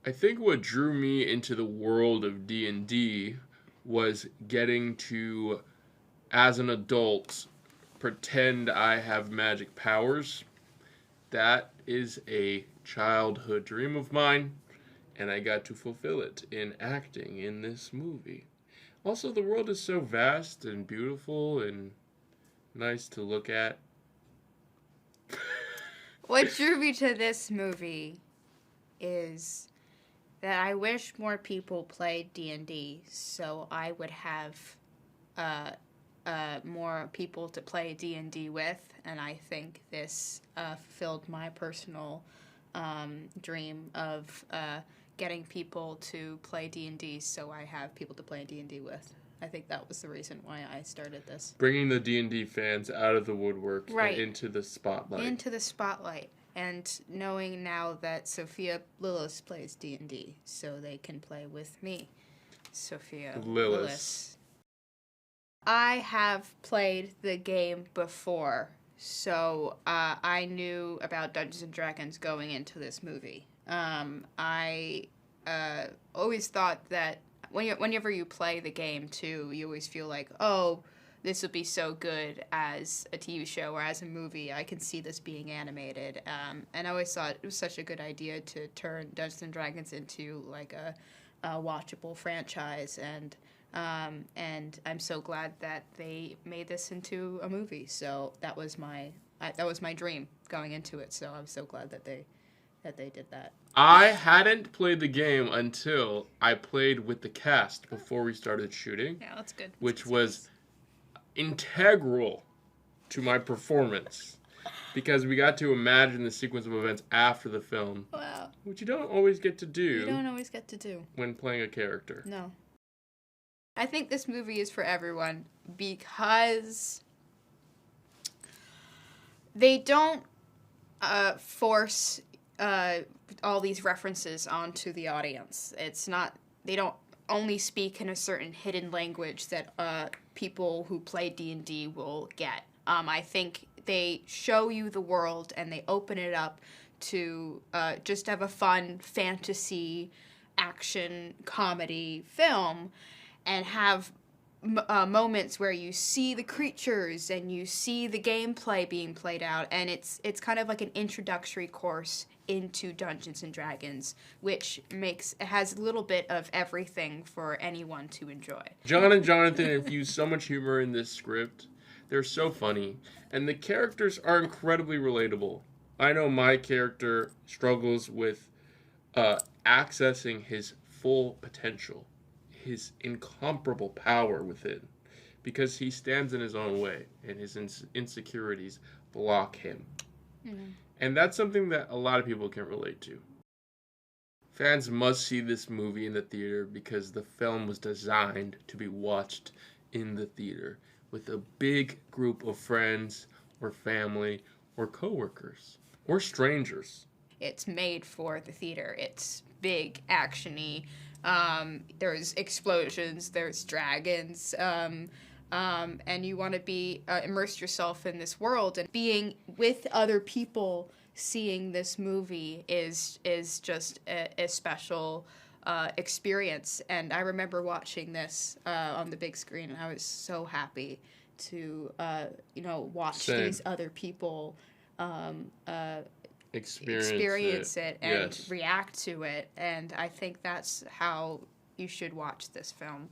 I think what drew me into the world of D&D was getting to, as an adult, pretend I have magic powers. That is a childhood dream of mine, and I got to fulfill it in acting in this movie. Also, the world is so vast and beautiful and nice to look at. What drew me to this movie is that I wish more people played D&D, so I would have more people to play D&D with, and I think this fulfilled my personal dream of getting people to play D&D, so I have people to play D&D with. I think that was the reason why I started this. Bringing the D&D fans out of the woodwork Right. and into the spotlight. Into the spotlight. And knowing now that Sophia Lillis plays D&D, so they can play with me. Sophia Lillis. I have played the game before, so I knew about Dungeons & Dragons going into this movie. I always thought that whenever you play the game, too, you always feel like, oh, this would be so good as a TV show or as a movie. I can see this being animated. And I always thought it was such a good idea to turn Dungeons & Dragons into, like, a watchable franchise. And I'm so glad that they made this into a movie. So that was my dream going into it. So I'm so glad that they did that. I hadn't played the game until I played with the cast before we started shooting. Yeah, that's good. Which was integral to my performance, because we got to imagine the sequence of events after the film. Wow. Which you don't always get to do. You don't always get to do. When playing a character. No. I think this movie is for everyone because they don't force all these references onto the audience. It's not, they don't only speak in a certain hidden language that people who play D&D will get. I think they show you the world and they open it up to just have a fun fantasy action comedy film and have moments where you see the creatures and you see the gameplay being played out, and it's kind of like an introductory course into Dungeons and Dragons, which has a little bit of everything for anyone to enjoy. John and Jonathan infuse so much humor in this script. They're so funny, and the characters are incredibly relatable. I know my character struggles with accessing his full potential, his incomparable power within, because he stands in his own way and his insecurities block him. Mm-hmm. And that's something that a lot of people can relate to. Fans must see this movie in the theater because the film was designed to be watched in the theater with a big group of friends or family or coworkers or strangers. It's made for the theater. It's big, action-y. There's explosions, there's dragons, and you want to immerse yourself in this world, and being with other people seeing this movie is just a special experience. And I remember watching this on the big screen, and I was so happy to watch these other people experience it and react to it. And I think that's how you should watch this film.